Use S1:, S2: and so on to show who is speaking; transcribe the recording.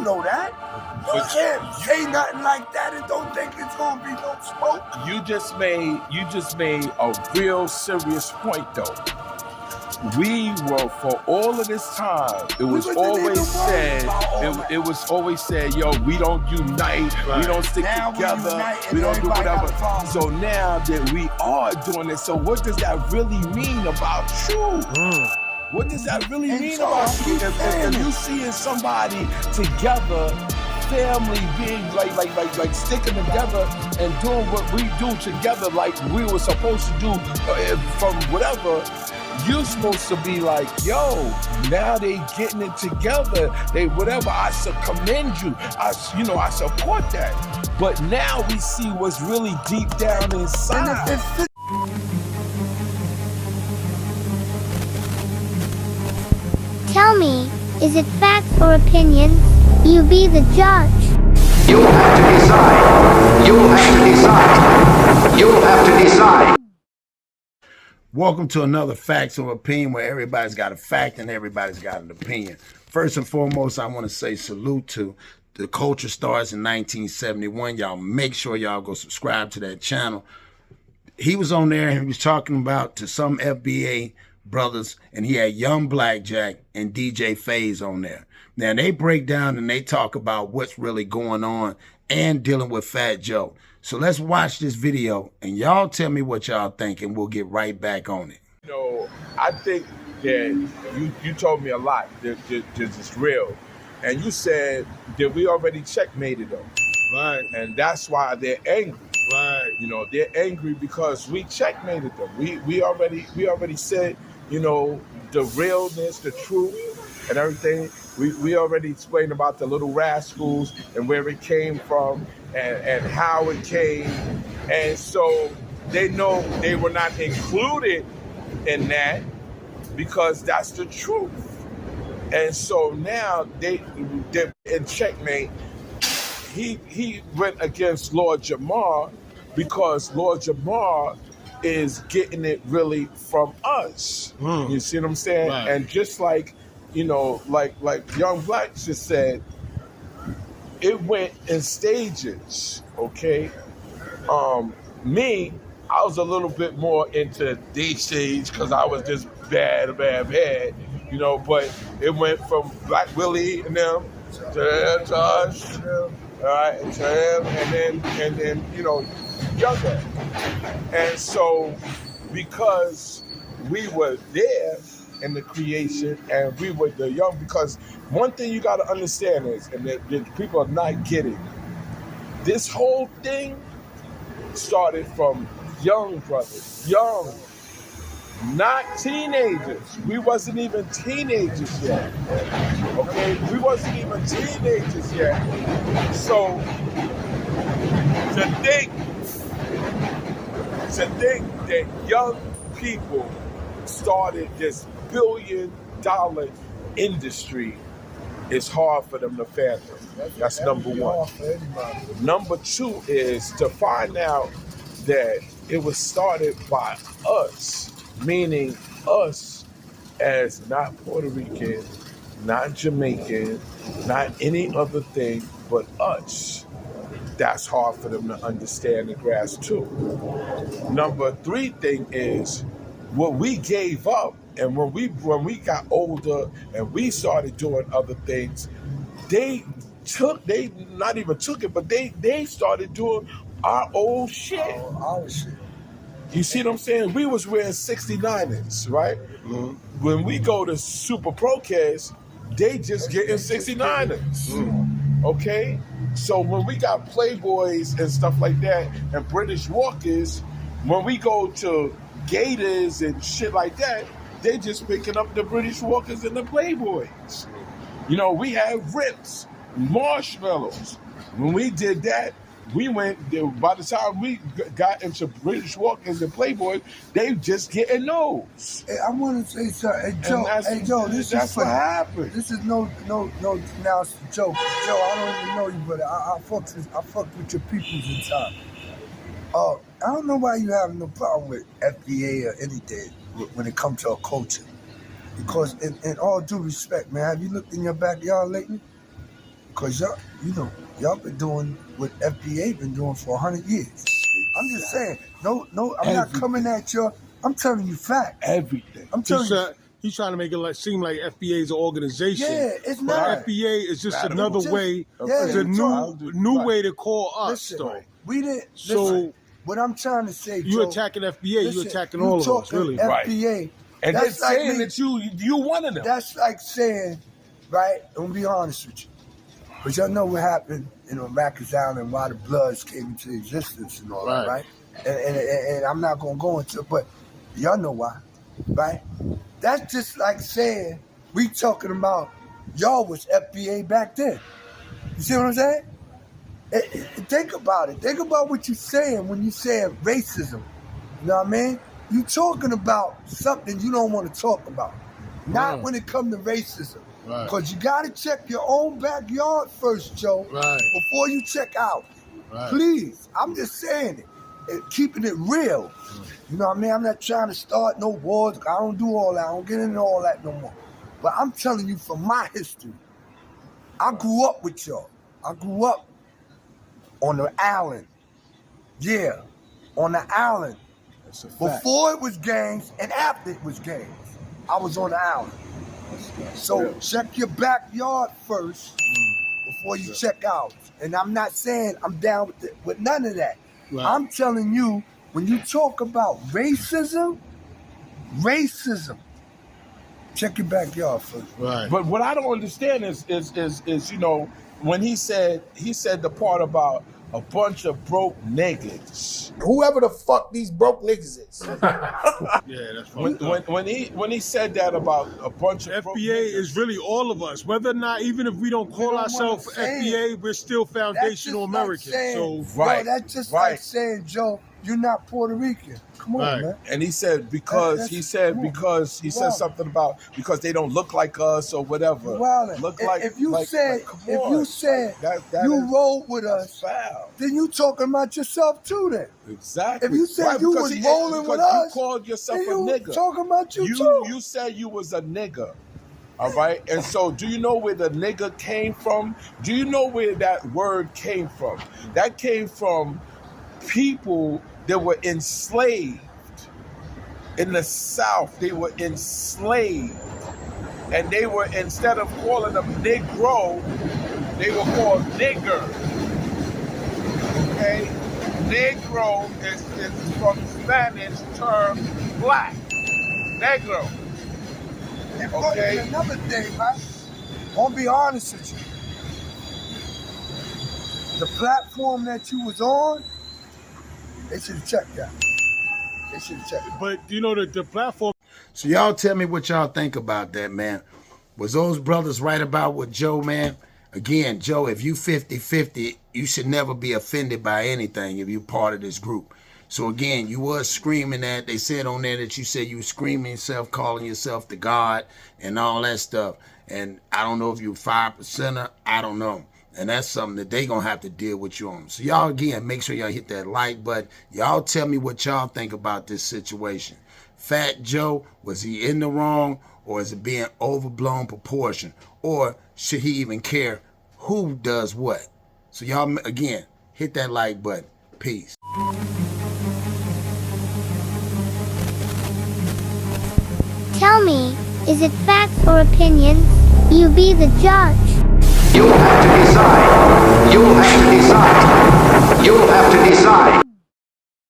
S1: don't know that. You can't say nothing like that and don't think it's gonna be no smoke.
S2: You just made a real serious point though. We were, for all of this time, it was always said, yo, we don't unite, we don't stick together, we don't do whatever. So now that we are doing it, so what does that really mean about you? What does that really mean about you? If you seeing somebody together, family being like sticking together and doing what we do together like we were supposed to do from whatever, you're supposed to be like, yo, now they getting it together. They whatever. I commend you. I support that. But now we see what's really deep down inside.
S3: Tell me, is it facts or opinions? You be the judge.
S4: You'll have to decide. You'll have to decide. You'll have to decide.
S1: Welcome to another Facts or Opinion where everybody's got a fact and everybody's got an opinion. First and foremost, I want to say salute to the Culture Stars in 1971. Y'all make sure y'all go subscribe to that channel. He was on there and he was talking about to some FBA brothers, and he had Young Blackjack and DJ Faze on there. Now they break down and they talk about what's really going on and dealing with Fat Joe. So let's watch this video and y'all tell me what y'all think and we'll get right back on it.
S2: You know, I think that you told me a lot that is real. And you said that we already checkmated them.
S5: Right.
S2: And that's why they're angry.
S5: Right.
S2: You know, they're angry because we checkmated them. We already said, you know, the realness, the truth and everything. We already explained about the little rascals and where it came from and how it came. And so they know they were not included in that because that's the truth. And so now they're in checkmate. He went against Lord Jamar because Lord Jamar is getting it really from us. You see what I'm saying?
S5: Right.
S2: And just like, you know, like Young Black just said, it went in stages, okay? Me, I was a little bit more into D stage because I was just bad, you know, but it went from Black Willie and them to us, all right, and to him, and then, you know, Younger. And so, because we were there in the creation and we were the young, because one thing you got to understand is, and that people are not getting, this whole thing started from young brothers, young, not teenagers. We wasn't even teenagers yet, okay? We wasn't even teenagers yet. So, to think that young people started this billion-dollar industry is hard for them to fathom. That's number one. Number two is to find out that it was started by us, meaning us as not Puerto Rican, not Jamaican, not any other thing, but us. That's hard for them to understand and grasp too. Number three thing is what we gave up, and when we got older and we started doing other things, they not even took it, but they started doing our old shit.
S5: Our shit.
S2: You see what I'm saying? We was wearing 69ers, right? Mm-hmm. When we go to Super Procast, they just getting 69ers. Mm-hmm. Okay? So when we got Playboys and stuff like that and British Walkers, when we go to Gators and shit like that, they just picking up the British Walkers and the Playboys. You know, we have Rips, Marshmallows. When we did that, we went, by the time we got into British Walkers and Playboys, they just getting those.
S5: Hey, I want to say something. Hey, Joe,
S2: That's what happened.
S5: This is no now it's a joke. Joe, I don't even know you, but I fucked with your peoples in time. I don't know why you have no problem with FBA or anything when it comes to a culture. Because in all due respect, man, have you looked in your backyard lately? Cause y'all been doing what FDA been doing for 100 years. I'm just saying, no, I'm not coming at you. I'm telling you facts.
S2: Everything.
S5: I'm telling you.
S6: He's trying to make it seem like FBA is an organization.
S5: Yeah, it's
S6: but
S5: not.
S6: FBA is just another way.
S5: Yeah,
S6: It's a new way to call us,
S5: listen,
S6: though.
S5: We didn't.
S6: So
S5: listen, what I'm trying to say,
S6: you
S5: Joe,
S6: attacking FBA, you attacking all of us, really.
S5: FBA,
S2: And they're
S5: that's like
S2: saying that you one of them.
S5: That's like saying, right? I'm gonna be honest with you, but y'all know what happened in Rikers Island, why the Bloods came into existence and all that, right? And I'm not gonna go into it, but y'all know why, right? That's just like saying we talking about y'all was FBA back then. You see what I'm saying? Think about it. Think about what you're saying when you say racism. You know what I mean? You talking about something you don't want to talk about. Not when it comes to racism. Because you got to check your own backyard first, Joe, before you check out. Please. I'm just saying it. Keeping it real. You know what I mean? I'm not trying to start no wars. I don't do all that. I don't get into all that no more. But I'm telling you from my history, I grew up with y'all. I grew up on the island. Yeah, on the island. Before it was gangs and after it was gangs, I was on the island. So check your backyard first before you check out. And I'm not saying I'm down with none of that. I'm telling you, when you talk about racism, check your backyard first.
S2: But what I don't understand is when he said the part about a bunch of broke niggas.
S7: Whoever the fuck these broke niggas is.
S6: Yeah, that's right.
S2: When he said that about a bunch of broke
S6: FBA
S2: niggas,
S6: is really all of us. Whether or not, even if we don't call ourselves FBA, we're still foundational Americans.
S5: That's just like saying, Joe, you're not Puerto Rican. Come on, man.
S2: And he said he said something about because they don't look like us or whatever.
S5: If you said you roll with us, then you talking about yourself too. Then
S2: exactly.
S5: If you said you was rolling with us,
S2: you called yourself a
S5: then
S2: nigga.
S5: You talking about you too.
S2: You said you was a nigga. All right. And so, do you know where the nigga came from? Do you know where that word came from? That came from people that were enslaved in the South. They were enslaved, and they were, instead of calling them Negro, they were called nigger. Okay, Negro is from Spanish term black. Negro.
S5: Okay. And another thing, man. I'm gonna be honest with you. The platform that you was on, they should have checked that. They should have checked.
S6: But you know the platform.
S1: So y'all tell me what y'all think about that, man. Was those brothers right about what Joe, man? Again, Joe, if you 50-50, you should never be offended by anything if you part of this group. So again, you was screaming that. They said on there that you said you were screaming yourself, calling yourself the God and all that stuff. And I don't know if you 5%er, I don't know. And that's something that they gonna have to deal with you on. So y'all, again, make sure y'all hit that like button. Y'all tell me what y'all think about this situation. Fat Joe, was he in the wrong, or is it being overblown proportion? Or should he even care who does what? So y'all, again, hit that like button. Peace.
S3: Tell me, is it facts or opinions? You be the judge.
S4: You'll have to decide. You'll have to decide. You'll have to decide.